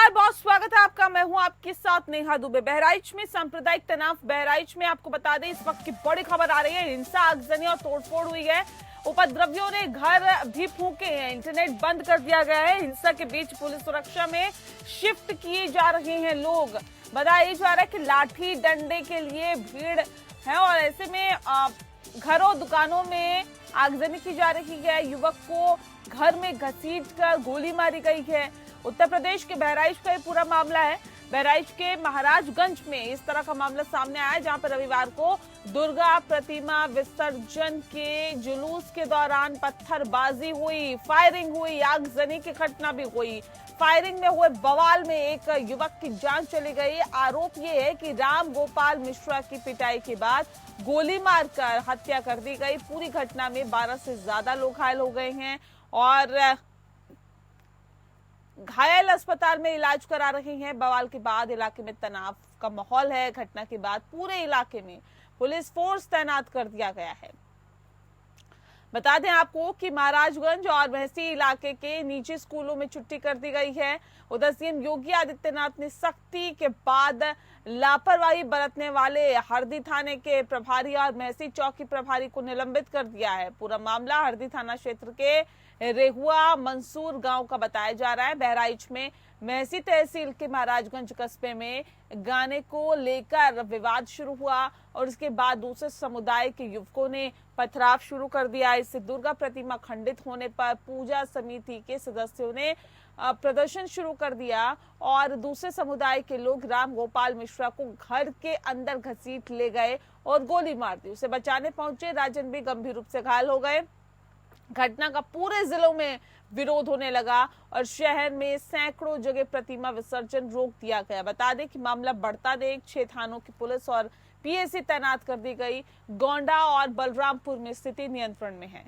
नमस्कार, बहुत स्वागत है आपका। मैं हूं आपके साथ नेहा दुबे। बहराइच में सांप्रदायिक तनाव। बहराइच में आपको बता दें, इस वक्त की बड़ी खबर आ रही है। हिंसा, आगजनी और तोड़फोड़ हुई है। उपद्रवियों ने घर भी फूंके हैं। इंटरनेट बंद कर दिया गया है। हिंसा के बीच पुलिस सुरक्षा में शिफ्ट किए जा रहे हैं लोग। बताया जा रहा है कि लाठी डंडे के लिए भीड़ है और ऐसे में घरों दुकानों में आगजनी की जा रही है। युवक को घर में घसीटकर गोली मारी गई है। उत्तर प्रदेश के बहराइच का ये पूरा मामला है। बहराइच के महाराजगंज में इस तरह का मामला सामने आया, जहां पर रविवार को दुर्गा प्रतिमा विसर्जन के जुलूस के दौरान पत्थरबाजी हुई, फायरिंग हुई, आगजनी की घटना भी हुई। फायरिंग में हुए बवाल में एक युवक की जान चली गई। आरोप ये है कि राम गोपाल मिश्रा की पिटाई के बाद गोली मारकर हत्या कर दी गई। पूरी घटना में 12 से ज्यादा लोग घायल हो गए हैं और घायल अस्पताल में इलाज करा रहे हैं। बवाल के बाद इलाके में तनाव का माहौल है। घटना के बाद पूरे इलाके में पुलिस फोर्स तैनात कर दिया गया है। बता दें आपको कि महाराजगंज और महसी इलाके के निजी स्कूलों में छुट्टी कर दी गई है। उधर सीएम योगी आदित्यनाथ ने सख्ती के बाद लापरवाही बरतने वाले हरदी थाने के प्रभारी और महसी चौकी प्रभारी को निलंबित कर दिया है। पूरा मामला हरदी थाना क्षेत्र के रेहुआ मंसूर गांव का बताया जा रहा है। बहराइच में महसी तहसील के महाराजगंज कस्बे में गाने को लेकर विवाद शुरू हुआ और इसके बाद दूसरे समुदाय के युवकों ने पथराव शुरू कर दिया। इससे दुर्गा प्रतिमा खंडित होने पर पूजा समिति के सदस्यों ने प्रदर्शन शुरू कर दिया और दूसरे समुदाय के लोग राम गोपाल मिश्रा को घर के अंदर घसीट ले गए और गोली मार दी। उसे बचाने पहुंचे राजन भी गंभीर रूप से घायल हो गए। घटना का पूरे जिलों में विरोध होने लगा और शहर में सैकड़ों जगह प्रतिमा विसर्जन रोक दिया गया। बता दें कि मामला बढ़ता देख 6 थानों की पुलिस और पीएसी तैनात कर दी गई। गोंडा और बलरामपुर में स्थिति नियंत्रण में है।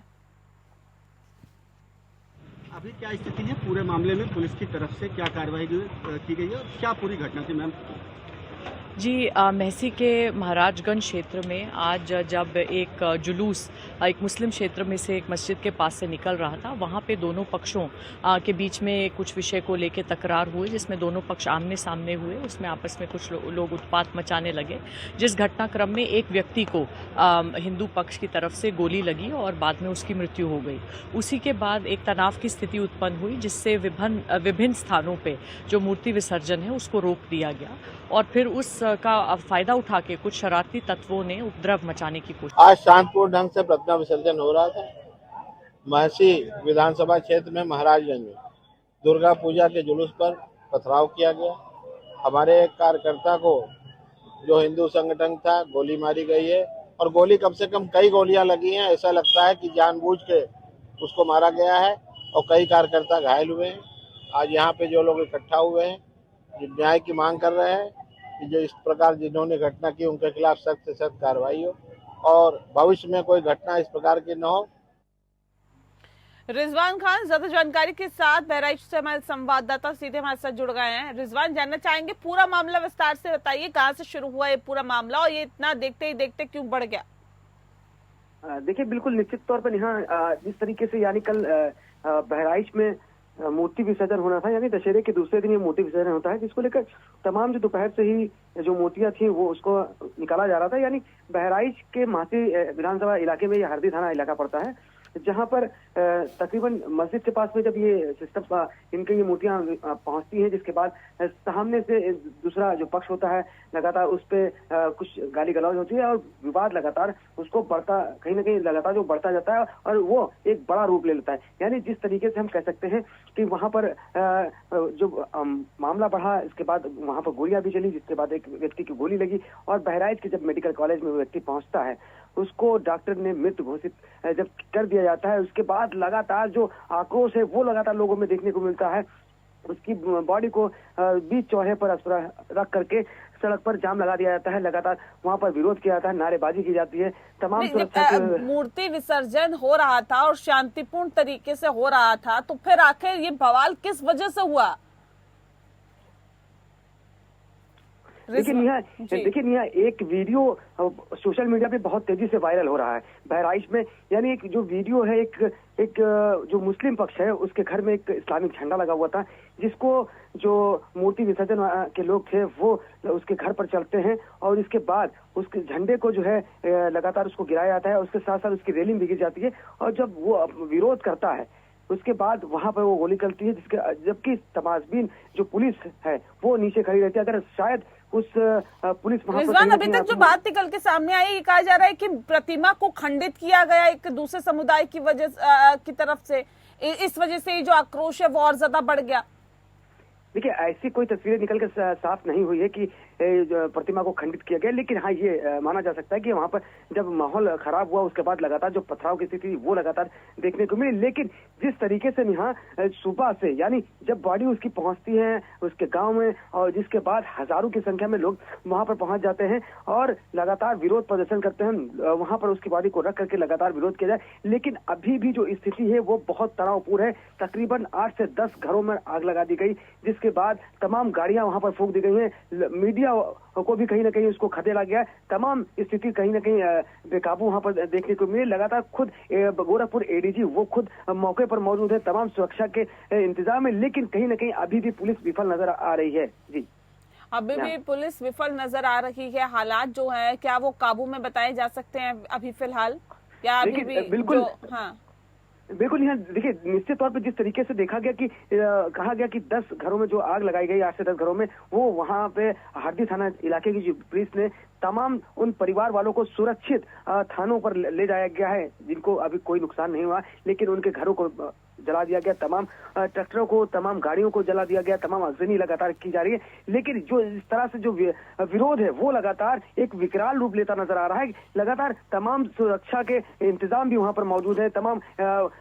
अभी क्या स्थिति है पूरे मामले में? पुलिस की तरफ से क्या कार्रवाई की गई है और क्या पूरी घटना थी मैम? जी, महसी के महाराजगंज क्षेत्र में आज जब एक जुलूस एक मुस्लिम क्षेत्र में से एक मस्जिद के पास से निकल रहा था, वहाँ पे दोनों पक्षों के बीच में कुछ विषय को लेकर तकरार हुई, जिसमें दोनों पक्ष आमने सामने हुए। उसमें आपस में कुछ लोग उत्पात मचाने लगे, जिस घटनाक्रम में एक व्यक्ति को हिंदू पक्ष की तरफ से गोली लगी और बाद में उसकी मृत्यु हो गई। उसी के बाद एक तनाव की स्थिति उत्पन्न हुई, जिससे विभिन्न स्थानों पर जो मूर्ति विसर्जन है उसको रोक दिया गया और फिर उसका फायदा उठा के कुछ शरारती तत्वों ने उपद्रव मचाने की कोशिश। आज शांतिपूर्ण ढंग से प्रतिमा विसर्जन हो रहा था। महसी विधानसभा क्षेत्र में महाराजगंज में दुर्गा पूजा के जुलूस पर पथराव किया गया। हमारे एक कार्यकर्ता को, जो हिंदू संगठन था, गोली मारी गई है और गोली कम से कम कई गोलियां लगी हैं। ऐसा लगता है कि जानबूझ के उसको मारा गया है और कई कार्यकर्ता घायल हुए हैं। आज यहाँ पे जो लोग इकट्ठा हुए हैं, न्याय की मांग कर रहे हैं कि जो इस प्रकार जिन्होंने घटना की उनके खिलाफ सख्त से सख्त कार्रवाई हो और भविष्य में कोई घटना इस प्रकार की न हो। रिजवान खान ज्यादा जानकारी के साथ बहराइच से हमारे संवाददाता सीधे हमारे साथ जुड़ गए हैं। रिजवान, जानना चाहेंगे पूरा मामला विस्तार से बताइए, कहां से शुरू हुआ ये पूरा मामला और ये इतना देखते ही देखते क्यों बढ़ गया? देखिए, बिल्कुल निश्चित तौर पर यहाँ जिस तरीके से यानी कल बहराइच में मूर्ति विसर्जन होना था, यानी दशहरे के दूसरे दिन ये मूर्ति विसर्जन होता है, जिसको लेकर तमाम जो दोपहर से ही जो मूर्तियां थी वो उसको निकाला जा रहा था। यानी बहराइच के महसी विधानसभा इलाके में ये हरदी थाना इलाका पड़ता है, जहां पर तकरीबन मस्जिद के पास में जब ये सिस्टम इनकी ये मूर्तियां पहुंचती हैं, जिसके बाद सामने से दूसरा जो पक्ष होता है लगातार उस पे कुछ गाली गलौज होती है और विवाद लगातार उसको बढ़ता, कहीं ना कहीं लगातार जो बढ़ता जाता है और वो एक बड़ा रूप ले लेता है। यानी जिस तरीके से हम कह सकते हैं कि वहां पर जो मामला बढ़ा, इसके बाद वहां पर गोलियां भी चली, जिसके बाद एक व्यक्ति की गोली लगी और बहराइच के जब मेडिकल कॉलेज में वो व्यक्ति पहुंचता है, उसको डॉक्टर ने मृत घोषित जब कर दिया जाता है, उसके बाद लगातार जो आक्रोश है वो लगातार लोगों में देखने को मिलता है। उसकी बॉडी को बीच चौराहे पर रख करके सड़क पर जाम लगा दिया जाता है, लगातार वहां पर विरोध किया जाता है, नारेबाजी की जाती है। तमाम मूर्ति विसर्जन हो रहा था और शांतिपूर्ण तरीके से हो रहा था, तो फिर आखिर ये बवाल किस वजह से हुआ? लेकिन यहाँ जी। देखिए यहाँ एक वीडियो सोशल मीडिया पे बहुत तेजी से वायरल हो रहा है बहराइच में। यानी एक जो वीडियो है, एक जो मुस्लिम पक्ष है उसके घर में एक इस्लामिक झंडा लगा हुआ था, जिसको जो मूर्ति विसर्जन के लोग थे वो उसके घर पर चलते हैं और इसके बाद उसके झंडे को जो है लगातार उसको गिराया जाता है। उसके साथ साथ उसकी रेलिंग भी गिर जाती है और जब वो विरोध करता है उसके बाद वहां पर वो गोली चलती है, जबकि तमाशबीन जो पुलिस है वो नीचे खड़ी रहती है। अगर शायद उस पुलिस वहां पर रिजवान, अभी तक जो बात निकल के सामने आई, ये कहा जा रहा है कि प्रतिमा को खंडित किया गया एक दूसरे समुदाय की वजह की तरफ से, इस वजह से जो आक्रोश है वो और ज्यादा बढ़ गया। देखिए ऐसी कोई तस्वीरें निकल के साफ नहीं हुई है कि प्रतिमा को खंडित किया गया, लेकिन हाँ ये माना जा सकता है कि वहां पर जब माहौल खराब हुआ उसके बाद लगातार जो पथराव की स्थिति वो लगातार देखने को मिली। लेकिन जिस तरीके से यहाँ सुबह से यानी जब बॉडी उसकी पहुंचती है उसके गांव में और जिसके बाद हजारों की संख्या में लोग वहां पर पहुंच जाते हैं और लगातार विरोध प्रदर्शन करते हैं, वहां पर उसकी बॉडी को रख करके लगातार विरोध किया जाए। लेकिन अभी भी जो स्थिति है वो बहुत तनावपूर्ण है। तकरीबन 8 से 10 घरों में आग लगा दी गई, जिसके बाद तमाम गाड़ियां वहां पर फूंक दी गई हैं। मीडिया को भी कहीं ना कहीं उसको खदेड़ा गया। तमाम स्थिति कहीं ना कहीं बेकाबू वहां पर देखने को मिली। लगातार खुद गोरखपुर एडीजी वो खुद मौके पर मौजूद है तमाम सुरक्षा के इंतजाम में, लेकिन कहीं ना कहीं अभी भी पुलिस विफल नजर आ रही है। जी, अभी भी पुलिस विफल नजर आ रही है। हालात जो है क्या वो काबू में बताए जा सकते हैं अभी फिलहाल, या अभी भी बिल्कुल हाँ बिल्कुल यहाँ देखिए निश्चित तौर पे जिस तरीके से देखा गया कि कहा गया कि 10 घरों में जो आग लगाई गई 8 से 10 घरों में, वो वहां पे हरदी थाना इलाके की जो पुलिस ने तमाम उन परिवार वालों को सुरक्षित थानों पर ले जाया गया है, जिनको अभी कोई नुकसान नहीं हुआ, लेकिन उनके घरों को जला दिया गया, तमाम ट्रैक्टरों को तमाम गाड़ियों को जला दिया गया, तमाम अगजनी लगातार की जा रही है। लेकिन जो इस तरह से जो विरोध है वो लगातार एक विकराल रूप लेता नजर आ रहा है। लगातार तमाम सुरक्षा के इंतजाम भी वहां पर मौजूद है, तमाम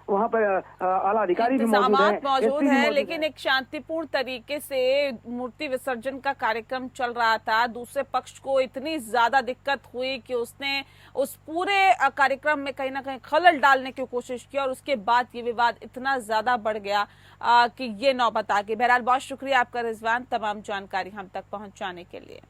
वहां पर आला अधिकारी भी मौजूद है, लेकिन एक शांतिपूर्ण तरीके से मूर्ति विसर्जन का कार्यक्रम चल रहा था। दूसरे पक्ष को इतनी ज्यादा दिक्कत हुई कि उसने उस पूरे कार्यक्रम में कहीं ना कहीं खलल डालने की कोशिश की और उसके बाद ये विवाद इतना ज्यादा बढ़ गया कि ये नौबत आ गई। बहरहाल बहुत शुक्रिया आपका रिजवान, तमाम जानकारी हम तक पहुंचाने के लिए।